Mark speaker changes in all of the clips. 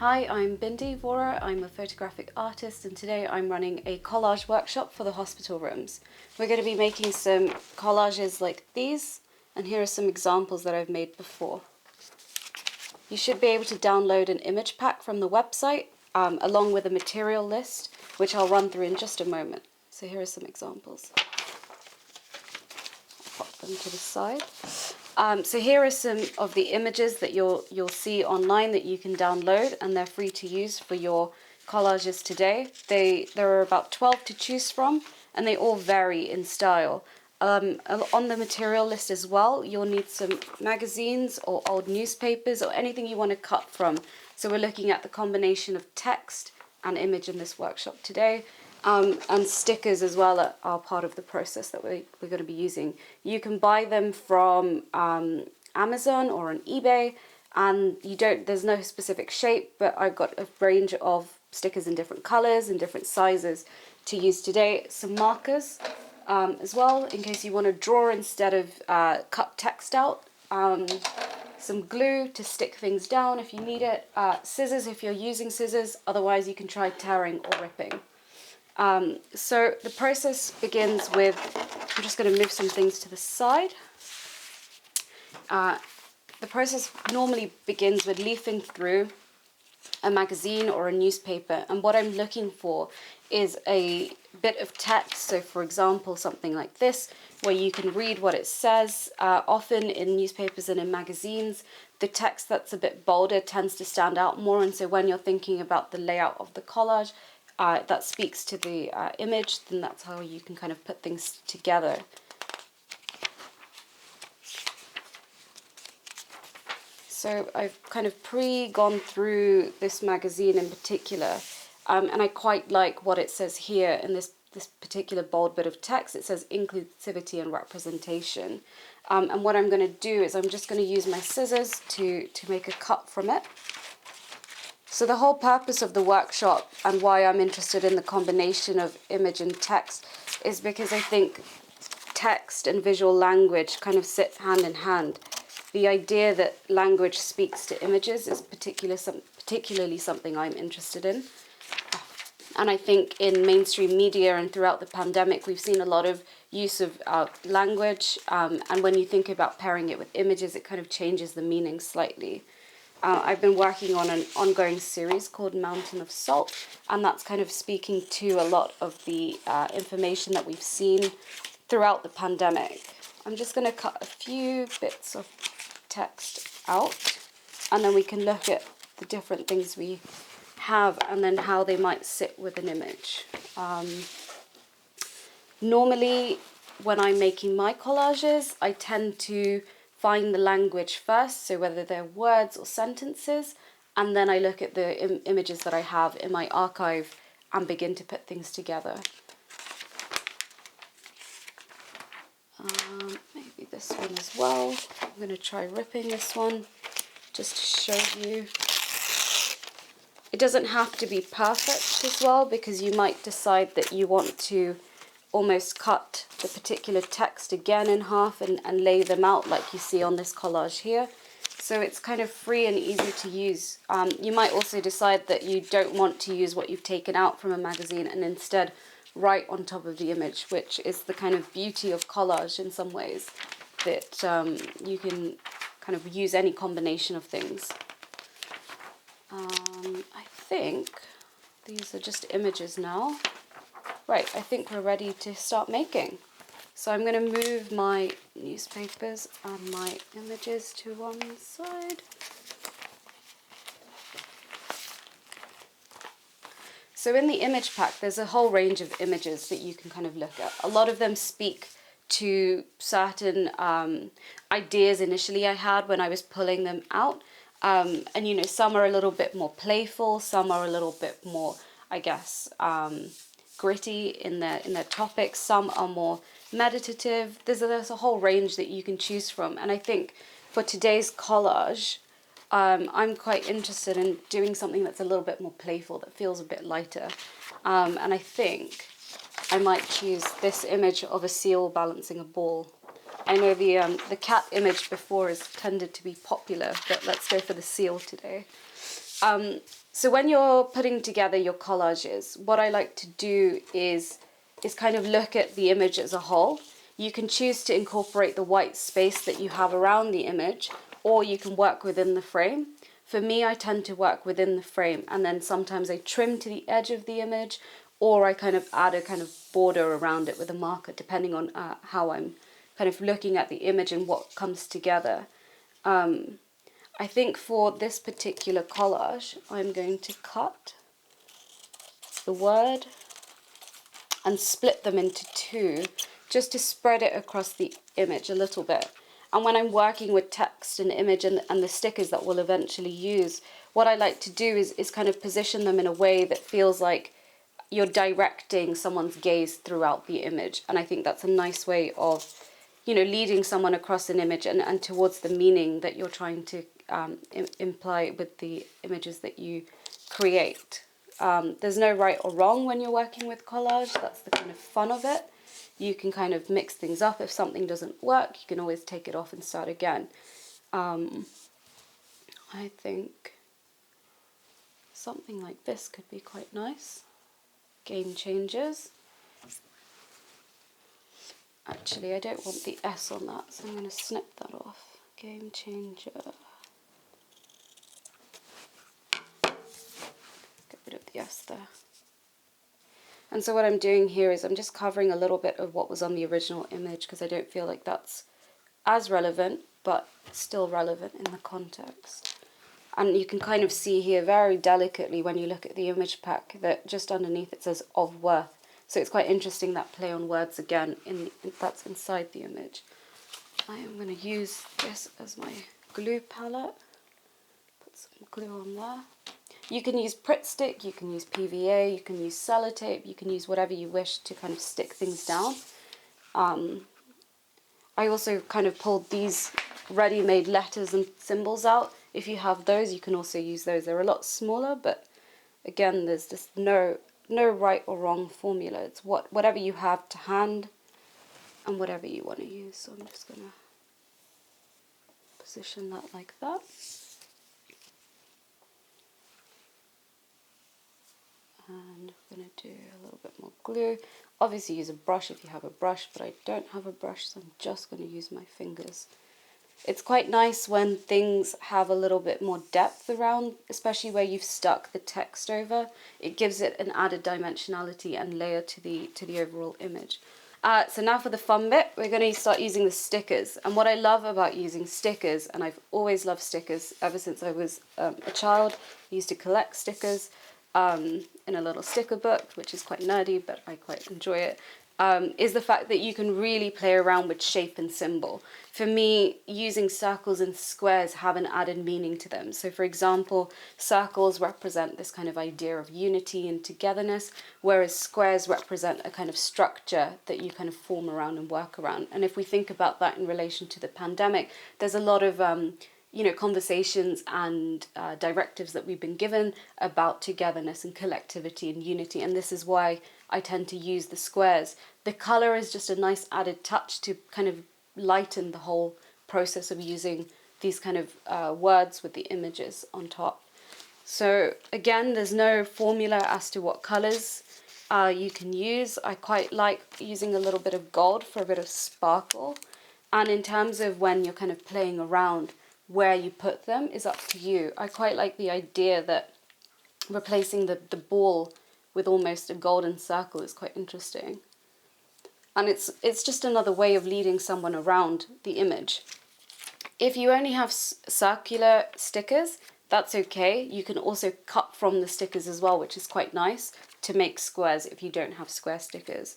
Speaker 1: Hi, I'm Bindi, Vora. I'm a photographic artist, and today I'm running a collage workshop for the hospital rooms. We're going to be making some collages like these, and here are some examples that I've made before. You should be able to download an image pack from the website, along with a material list, which I'll run through in just a moment. So here are some examples. I'll pop them to the side. So here are some of the images that you'll see online that you can download, and they're free to use for your collages today. There are about 12 to choose from, and they all vary in style. On the material list as well, you'll need some magazines or old newspapers or anything you want to cut from. So we're looking at the combination of text and image in this workshop today. And stickers as well are part of the process that we're going to be using. You can buy them from Amazon or on eBay, and there's no specific shape, but I've got a range of stickers in different colors and different sizes to use today. Some markers as well, in case you want to draw instead of cut text out. Some glue to stick things down if you need it. Scissors if you're using scissors, otherwise you can try tearing or ripping. So the process begins with, I'm just going to move some things to the side. The process normally begins with leafing through a magazine or a newspaper, and what I'm looking for is a bit of text. So for example, something like this, where you can read what it says. Often in newspapers and in magazines, the text that's a bit bolder tends to stand out more, and so when you're thinking about the layout of the collage, that speaks to the image, then that's how you can kind of put things together. So I've kind of gone through this magazine in particular, and I quite like what it says here in this particular bold bit of text. It says inclusivity and representation. And what I'm going to do is I'm just going to use my scissors to make a cut from it. So the whole purpose of the workshop and why I'm interested in the combination of image and text is because I think text and visual language kind of sit hand in hand. The idea that language speaks to images is particularly something I'm interested in. And I think in mainstream media and throughout the pandemic, we've seen a lot of use of language. And when you think about pairing it with images, it kind of changes the meaning slightly. I've been working on an ongoing series called Mountain of Salt, and that's kind of speaking to a lot of the information that we've seen throughout the pandemic. I'm just going to cut a few bits of text out, and then we can look at the different things we have and then how they might sit with an image. Normally, when I'm making my collages, I tend to find the language first, so whether they're words or sentences, and then I look at the images that I have in my archive and begin to put things together. Maybe this one as well. I'm going to try ripping this one just to show you. It doesn't have to be perfect as well, because you might decide that you want to almost cut the particular text again in half and lay them out like you see on this collage here. So it's kind of free and easy to use. You might also decide that you don't want to use what you've taken out from a magazine and instead write on top of the image, which is the kind of beauty of collage in some ways, that you can kind of use any combination of things. I think these are just images now. Right, I think we're ready to start making. So I'm going to move my newspapers and my images to one side. So in the image pack, there's a whole range of images that you can kind of look at. A lot of them speak to certain ideas initially I had when I was pulling them out. And you know, some are a little bit more playful, some are a little bit more, I guess, gritty in their topics. Some are more meditative. There's a whole range that you can choose from, and I think for today's collage, I'm quite interested in doing something that's a little bit more playful, that feels a bit lighter, and I think I might choose this image of a seal balancing a ball. I know the cat image before has tended to be popular, but let's go for the seal today. So when you're putting together your collages, what I like to do is kind of look at the image as a whole. You can choose to incorporate the white space that you have around the image, or you can work within the frame. For me, I tend to work within the frame, and then sometimes I trim to the edge of the image, or I kind of add a kind of border around it with a marker, depending on how I'm kind of looking at the image and what comes together. I think for this particular collage, I'm going to cut the word and split them into two, just to spread it across the image a little bit. And when I'm working with text and image and the stickers that we'll eventually use, what I like to do is kind of position them in a way that feels like you're directing someone's gaze throughout the image. And I think that's a nice way of, you know, leading someone across an image and towards the meaning that you're trying to imply with the images that you create. There's no right or wrong when you're working with collage. That's the kind of fun of it. You can kind of mix things up. If something doesn't work, you can always take it off and start again. I think something like this could be quite nice. Game changers. Actually, I don't want the S on that, so I'm going to snip that off. Game changer. Get rid of the S there. And so what I'm doing here is I'm just covering a little bit of what was on the original image, because I don't feel like that's as relevant, but still relevant in the context. And you can kind of see here very delicately when you look at the image pack that just underneath it says of worth. So it's quite interesting, that play on words again, that's inside the image. I am going to use this as my glue palette. Put some glue on there. You can use Pritt Stick, you can use PVA, you can use sellotape, you can use whatever you wish to kind of stick things down. I also kind of pulled these ready-made letters and symbols out. If you have those, you can also use those. They're a lot smaller, but again, there's just no right or wrong formula. It's whatever you have to hand and whatever you want to use. So I'm just going to position that like that. And I'm going to do a little bit more glue. Obviously use a brush if you have a brush, but I don't have a brush, so I'm just going to use my fingers. It's quite nice when things have a little bit more depth around, especially where you've stuck the text over. It gives it an added dimensionality and layer to the overall image. So now for the fun bit, we're going to start using the stickers. And what I love about using stickers, and I've always loved stickers ever since I was a child, I used to collect stickers in a little sticker book, which is quite nerdy, but I quite enjoy it, is the fact that you can really play around with shape and symbol. For me, using circles and squares have an added meaning to them. So for example, circles represent this kind of idea of unity and togetherness, whereas squares represent a kind of structure that you kind of form around and work around. And if we think about that in relation to the pandemic, there's a lot of conversations and directives that we've been given about togetherness and collectivity and unity, and this is why I tend to use the squares. The colour is just a nice added touch to kind of lighten the whole process of using these kind of words with the images on top. So again, there's no formula as to what colours you can use. I quite like using a little bit of gold for a bit of sparkle, and in terms of when you're kind of playing around, where you put them is up to you. I quite like the idea that replacing the ball with almost a golden circle is quite interesting. And it's just another way of leading someone around the image. If you only have circular stickers, that's okay. You can also cut from the stickers as well, which is quite nice to make squares if you don't have square stickers.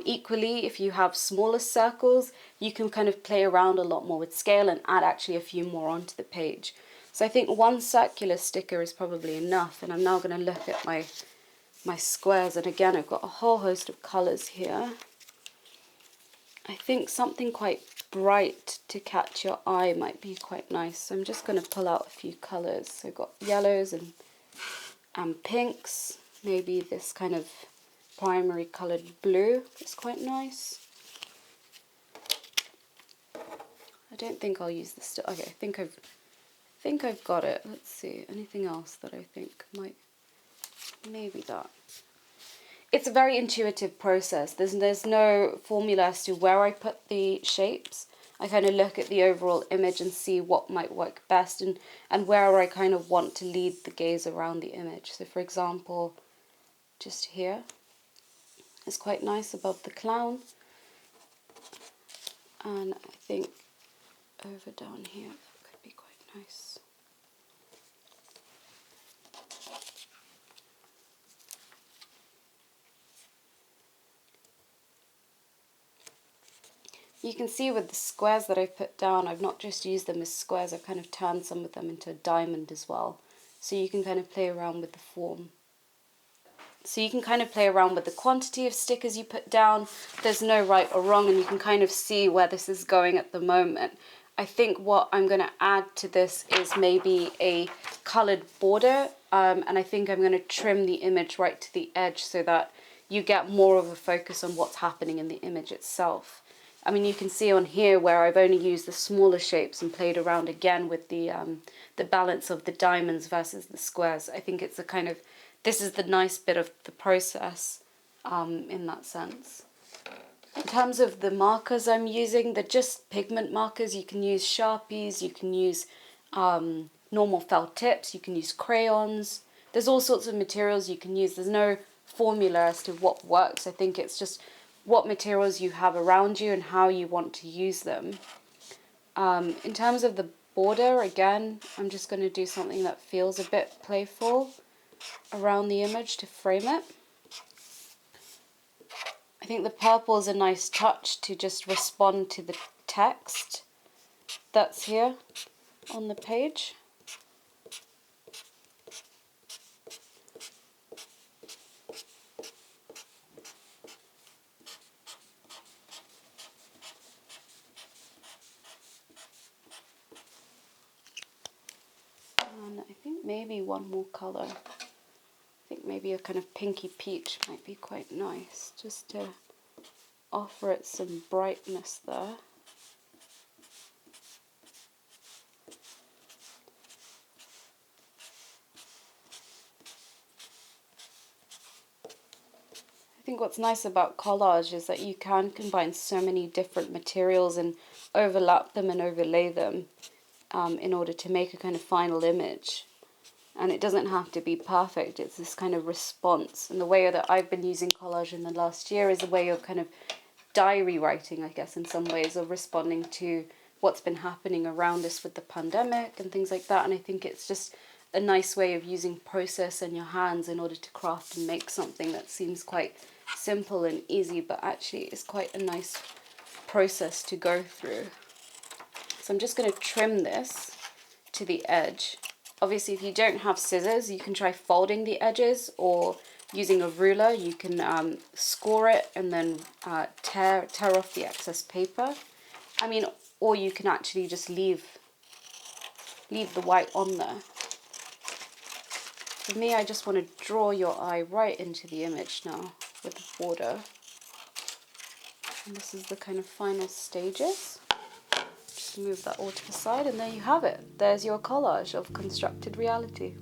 Speaker 1: Equally, if you have smaller circles, you can kind of play around a lot more with scale and add actually a few more onto the page. So I think one circular sticker is probably enough, and I'm now going to look at my squares, and again I've got a whole host of colours here. I think something quite bright to catch your eye might be quite nice, so I'm just going to pull out a few colours. So I've got yellows and pinks, maybe this kind of primary coloured blue is quite nice. I don't think I'll use this. Okay, I think think I've got it. Let's see, anything else that I think might, maybe that. It's a very intuitive process. There's no formula as to where I put the shapes. I kind of look at the overall image and see what might work best and where I kind of want to lead the gaze around the image. So for example, just here, it's quite nice above the clown. And I think over down here, that could be quite nice. You can see with the squares that I've put down, I've not just used them as squares, I've kind of turned some of them into a diamond as well. So you can kind of play around with the form. So you can kind of play around with the quantity of stickers you put down. There's no right or wrong, and you can kind of see where this is going at the moment. I think what I'm going to add to this is maybe a coloured border, and I think I'm going to trim the image right to the edge so that you get more of a focus on what's happening in the image itself. I mean, you can see on here where I've only used the smaller shapes and played around again with the balance of the diamonds versus the squares. I think it's a kind of, this is the nice bit of the process in that sense. In terms of the markers I'm using, they're just pigment markers. You can use Sharpies, you can use normal felt tips, you can use crayons. There's all sorts of materials you can use. There's no formula as to what works. I think it's just what materials you have around you and how you want to use them. In terms of the border, again, I'm just going to do something that feels a bit playful around the image to frame it. I think the purple is a nice touch to just respond to the text that's here on the page. And I think maybe one more colour. I think maybe a kind of pinky peach might be quite nice, just to offer it some brightness there. I think what's nice about collage is that you can combine so many different materials and overlap them and overlay them in order to make a kind of final image. And it doesn't have to be perfect, it's this kind of response. And the way that I've been using collage in the last year is a way of kind of diary writing, I guess, in some ways, of responding to what's been happening around us with the pandemic and things like that. And I think it's just a nice way of using process and your hands in order to craft and make something that seems quite simple and easy, but actually is quite a nice process to go through. So I'm just going to trim this to the edge. Obviously, if you don't have scissors, you can try folding the edges, or using a ruler, you can score it and then tear off the excess paper. I mean, or you can actually just leave the white on there. For me, I just want to draw your eye right into the image now with the border. And this is the kind of final stages. Just move that all to the side, and there you have it. There's your collage of constructed reality.